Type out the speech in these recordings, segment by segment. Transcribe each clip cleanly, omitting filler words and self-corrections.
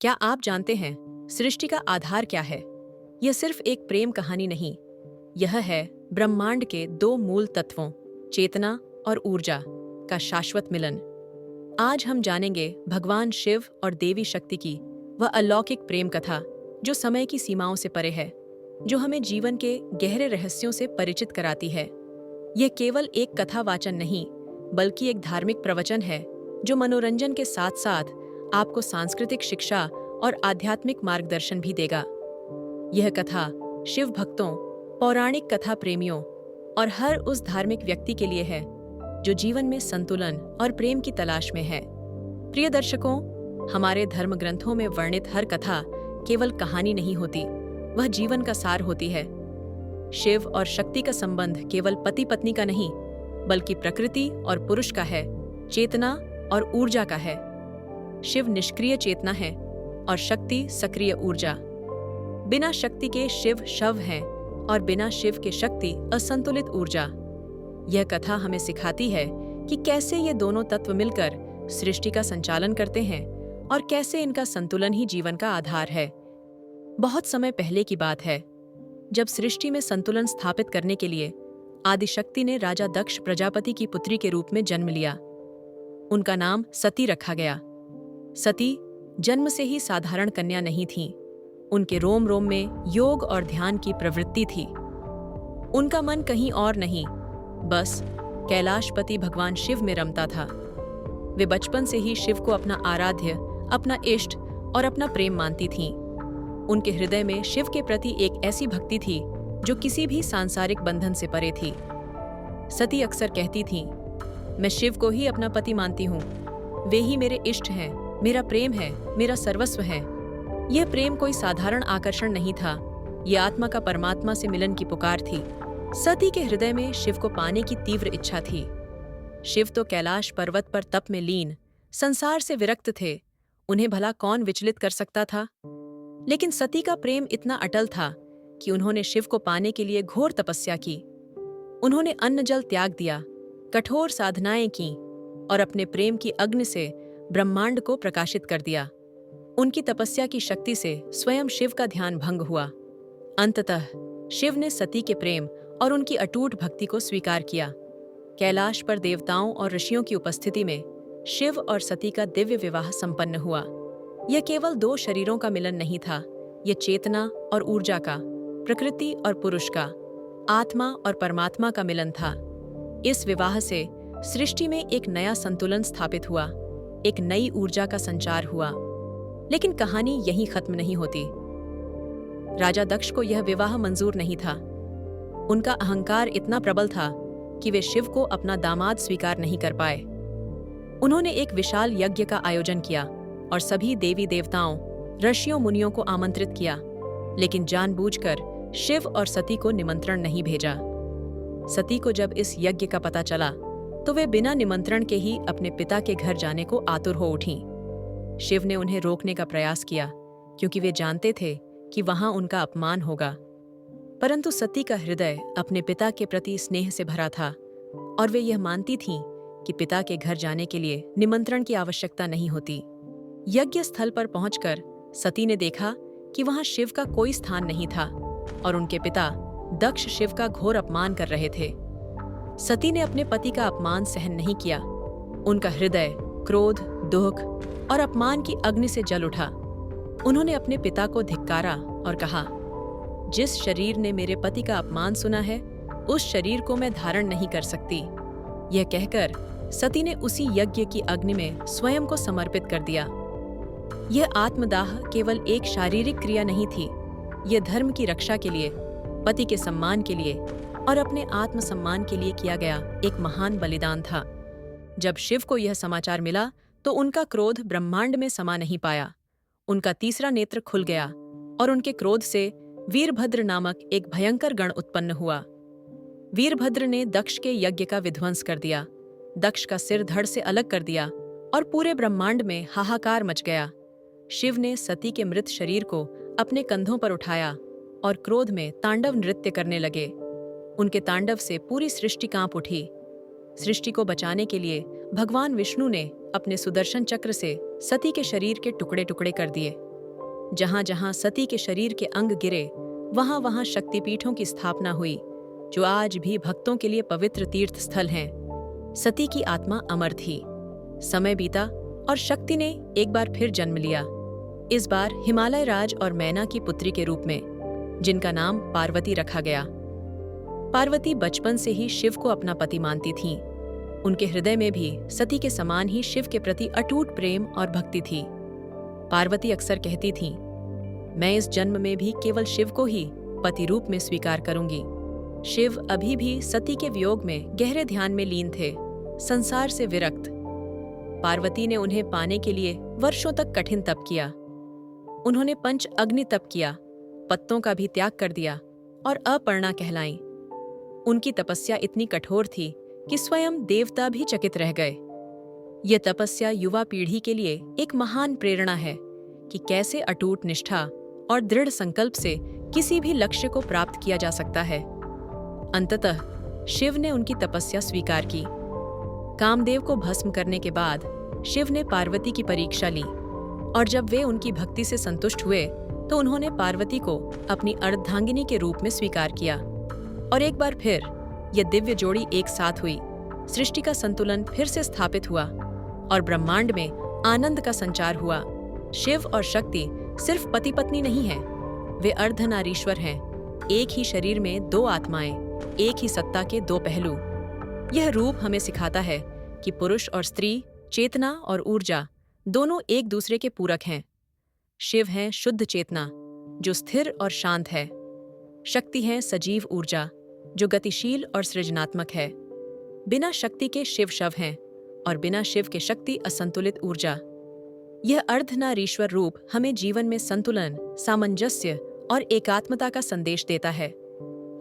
क्या आप जानते हैं सृष्टि का आधार क्या है? यह सिर्फ एक प्रेम कहानी नहीं, यह है ब्रह्मांड के दो मूल तत्वों, चेतना और ऊर्जा का शाश्वत मिलन। आज हम जानेंगे भगवान शिव और देवी शक्ति की वह अलौकिक प्रेम कथा जो समय की सीमाओं से परे है, जो हमें जीवन के गहरे रहस्यों से परिचित कराती है। यह केवल एक कथा वाचन नहीं, बल्कि एक धार्मिक प्रवचन है जो मनोरंजन के साथ साथ आपको सांस्कृतिक शिक्षा और आध्यात्मिक मार्गदर्शन भी देगा। यह कथा शिव भक्तों, पौराणिक कथा प्रेमियों और हर उस धार्मिक व्यक्ति के लिए है जो जीवन में संतुलन और प्रेम की तलाश में है। प्रिय दर्शकों, हमारे धर्म ग्रंथों में वर्णित हर कथा केवल कहानी नहीं होती, वह जीवन का सार होती है। शिव और शक्ति का संबंध केवल पति पत्नी का नहीं, बल्कि प्रकृति और पुरुष का है, चेतना और ऊर्जा का है। शिव निष्क्रिय चेतना है और शक्ति सक्रिय ऊर्जा। बिना शक्ति के शिव शव हैं और बिना शिव के शक्ति असंतुलित ऊर्जा। यह कथा हमें सिखाती है कि कैसे ये दोनों तत्व मिलकर सृष्टि का संचालन करते हैं और कैसे इनका संतुलन ही जीवन का आधार है। बहुत समय पहले की बात है, जब सृष्टि में संतुलन स्थापित करने के लिए आदिशक्ति ने राजा दक्ष प्रजापति की पुत्री के रूप में जन्म लिया। उनका नाम सती रखा गया। सती जन्म से ही साधारण कन्या नहीं थीं। उनके रोम रोम में योग और ध्यान की प्रवृत्ति थी। उनका मन कहीं और नहीं, बस कैलाशपति भगवान शिव में रमता था। वे बचपन से ही शिव को अपना आराध्य, अपना इष्ट और अपना प्रेम मानती थीं। उनके हृदय में शिव के प्रति एक ऐसी भक्ति थी जो किसी भी सांसारिक बंधन से परे थी। सती अक्सर कहती थीं, मैं शिव को ही अपना पति मानती हूँ। वे ही मेरे इष्ट हैं, मेरा प्रेम है, मेरा सर्वस्व है। यह प्रेम कोई साधारण आकर्षण नहीं था, यह आत्मा का परमात्मा से मिलन की पुकार थी। सती के हृदय में शिव को पाने की तीव्र इच्छा थी। शिव तो कैलाश पर्वत पर तप में लीन, संसार से विरक्त थे। उन्हें भला कौन विचलित कर सकता था? लेकिन सती का प्रेम इतना अटल था कि उन्होंने शिव को पाने के लिए घोर तपस्या की। उन्होंने अन्न जल त्याग दिया, कठोर साधनाएं की और अपने प्रेम की अग्नि से ब्रह्मांड को प्रकाशित कर दिया। उनकी तपस्या की शक्ति से स्वयं शिव का ध्यान भंग हुआ। अंततः शिव ने सती के प्रेम और उनकी अटूट भक्ति को स्वीकार किया। कैलाश पर देवताओं और ऋषियों की उपस्थिति में शिव और सती का दिव्य विवाह संपन्न हुआ। यह केवल दो शरीरों का मिलन नहीं था, यह चेतना और ऊर्जा का, प्रकृति और पुरुष का, आत्मा और परमात्मा का मिलन था। इस विवाह से सृष्टि में एक नया संतुलन स्थापित हुआ, एक नई ऊर्जा का संचार हुआ। लेकिन कहानी यहीं खत्म नहीं होती। राजा दक्ष को यह विवाह मंजूर नहीं था। उनका अहंकार इतना प्रबल था कि वे शिव को अपना दामाद स्वीकार नहीं कर पाए। उन्होंने एक विशाल यज्ञ का आयोजन किया और सभी देवी देवताओं, ऋषियों मुनियों को आमंत्रित किया, लेकिन जानबूझकर शिव और सती को निमंत्रण नहीं भेजा। सती को जब इस यज्ञ का पता चला तो वे बिना निमंत्रण के ही अपने पिता के घर जाने को आतुर हो उठीं। शिव ने उन्हें रोकने का प्रयास किया, क्योंकि वे जानते थे कि वहां उनका अपमान होगा। परंतु सती का हृदय अपने पिता के प्रति स्नेह से भरा था और वे यह मानती थीं कि पिता के घर जाने के लिए निमंत्रण की आवश्यकता नहीं होती। यज्ञ स्थल पर पहुंचकर सती ने देखा कि वहां शिव का कोई स्थान नहीं था और उनके पिता दक्ष शिव का घोर अपमान कर रहे थे। सती ने अपने पति का अपमान सहन नहीं किया। उनका हृदय क्रोध, दुख और अपमान की अग्नि से जल उठा। उन्होंने अपने पिता को धिक्कारा और कहा, जिस शरीर ने मेरे पति का अपमान सुना है, उस शरीर को मैं धारण नहीं कर सकती। यह कहकर सती ने उसी यज्ञ की अग्नि में स्वयं को समर्पित कर दिया। यह आत्मदाह केवल एक शारीरिक क्रिया नहीं थी, यह धर्म की रक्षा के लिए, पति के सम्मान के लिए और अपने आत्मसम्मान के लिए किया गया एक महान बलिदान था। जब शिव को यह समाचार मिला तो उनका क्रोध ब्रह्मांड में समा नहीं पाया। उनका तीसरा नेत्र खुल गया और उनके क्रोध से वीरभद्र नामक एक भयंकर गण उत्पन्न हुआ। वीरभद्र ने दक्ष के यज्ञ का विध्वंस कर दिया, दक्ष का सिर धड़ से अलग कर दिया और पूरे ब्रह्मांड में हाहाकार मच गया। शिव ने सती के मृत शरीर को अपने कंधों पर उठाया और क्रोध में तांडव नृत्य करने लगे। उनके तांडव से पूरी सृष्टि कांप उठी। सृष्टि को बचाने के लिए भगवान विष्णु ने अपने सुदर्शन चक्र से सती के शरीर के टुकड़े टुकड़े कर दिए जहां जहां सती के शरीर के अंग गिरे, वहां वहां शक्तिपीठों की स्थापना हुई, जो आज भी भक्तों के लिए पवित्र तीर्थ स्थल हैं। सती की आत्मा अमर थी। समय बीता और शक्ति ने एक बार फिर जन्म लिया, इस बार हिमालय राज और मैना की पुत्री के रूप में, जिनका नाम पार्वती रखा गया। पार्वती बचपन से ही शिव को अपना पति मानती थीं। उनके हृदय में भी सती के समान ही शिव के प्रति अटूट प्रेम और भक्ति थी। पार्वती अक्सर कहती थीं, मैं इस जन्म में भी केवल शिव को ही पति रूप में स्वीकार करूंगी। शिव अभी भी सती के वियोग में गहरे ध्यान में लीन थे, संसार से विरक्त। पार्वती ने उन्हें पाने के लिए वर्षों तक कठिन तप किया। उन्होंने पंच अग्नि तप किया, पत्तों का भी त्याग कर दिया और अपर्णा कहलाईं। उनकी तपस्या इतनी कठोर थी कि स्वयं देवता भी चकित रह गए। यह तपस्या युवा पीढ़ी के लिए एक महान प्रेरणा है कि कैसे अटूट निष्ठा और दृढ़ संकल्प से किसी भी लक्ष्य को प्राप्त किया जा सकता है। अंततः शिव ने उनकी तपस्या स्वीकार की। कामदेव को भस्म करने के बाद शिव ने पार्वती की परीक्षा ली, और जब वे उनकी भक्ति से संतुष्ट हुए तो उन्होंने पार्वती को अपनी अर्धांगिनी के रूप में स्वीकार किया। और एक बार फिर यह दिव्य जोड़ी एक साथ हुई। सृष्टि का संतुलन फिर से स्थापित हुआ और ब्रह्मांड में आनंद का संचार हुआ। शिव और शक्ति सिर्फ पति पत्नी नहीं हैं, वे अर्धनारीश्वर हैं। एक ही शरीर में दो आत्माएं, एक ही सत्ता के दो पहलू। यह रूप हमें सिखाता है कि पुरुष और स्त्री, चेतना और ऊर्जा दोनों एक दूसरे के पूरक हैं। शिव हैं शुद्ध चेतना, जो स्थिर और शांत है। शक्ति है सजीव ऊर्जा, जो गतिशील और सृजनात्मक है। बिना शक्ति के शिव शव हैं, और बिना शिव के शक्ति असंतुलित ऊर्जा। यह अर्धनारीश्वर रूप हमें जीवन में संतुलन, सामंजस्य और एकात्मता का संदेश देता है।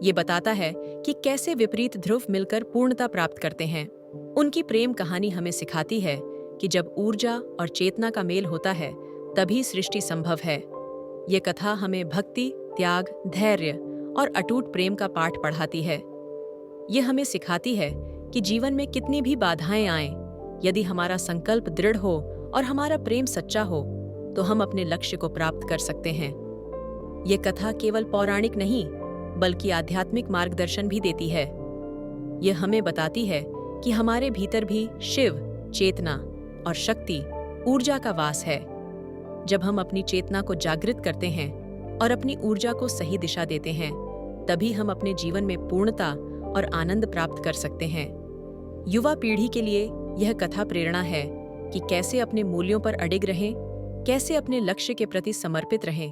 ये बताता है कि कैसे विपरीत ध्रुव मिलकर पूर्णता प्राप्त करते हैं। उनकी प्रेम कहानी हमें सिखाती है कि जब ऊर्जा और चेतना का मेल होता है, तभी सृष्टि संभव है। ये कथा हमें भक्ति, त्याग, धैर्य और अटूट प्रेम का पाठ पढ़ाती है। ये हमें सिखाती है कि जीवन में कितनी भी बाधाएं आएं, यदि हमारा संकल्प दृढ़ हो और हमारा प्रेम सच्चा हो, तो हम अपने लक्ष्य को प्राप्त कर सकते हैं। ये कथा केवल पौराणिक नहीं, बल्कि आध्यात्मिक मार्गदर्शन भी देती है। यह हमें बताती है कि हमारे भीतर भी शिव, चेतना और शक्ति, ऊर्जा का वास है। जब हम अपनी चेतना को जागृत करते हैं और अपनी ऊर्जा को सही दिशा देते हैं, तभी हम अपने जीवन में पूर्णता और आनंद प्राप्त कर सकते हैं। युवा पीढ़ी के लिए यह कथा प्रेरणा है कि कैसे अपने मूल्यों पर अडिग रहें, कैसे अपने लक्ष्य के प्रति समर्पित रहें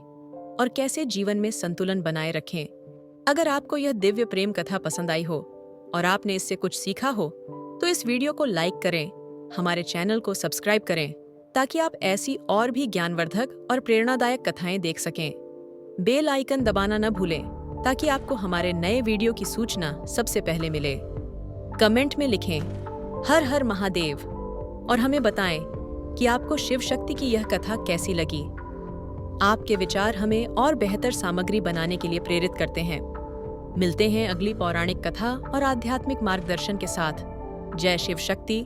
और कैसे जीवन में संतुलन बनाए रखें। अगर आपको यह दिव्य प्रेम कथा पसंद आई हो और आपने इससे कुछ सीखा हो, तो इस वीडियो को लाइक करें, हमारे चैनल को सब्सक्राइब करें, ताकि आप ऐसी और भी ज्ञानवर्धक और प्रेरणादायक कथाएं देख सकें। बेल आइकन दबाना न भूलें, ताकि आपको हमारे नए वीडियो की सूचना सबसे पहले मिले। कमेंट में लिखें हर हर महादेव और हमें बताएं कि आपको शिव शक्ति की यह कथा कैसी लगी। आपके विचार हमें और बेहतर सामग्री बनाने के लिए प्रेरित करते हैं। मिलते हैं अगली पौराणिक कथा और आध्यात्मिक मार्गदर्शन के साथ। जय शिव शक्ति,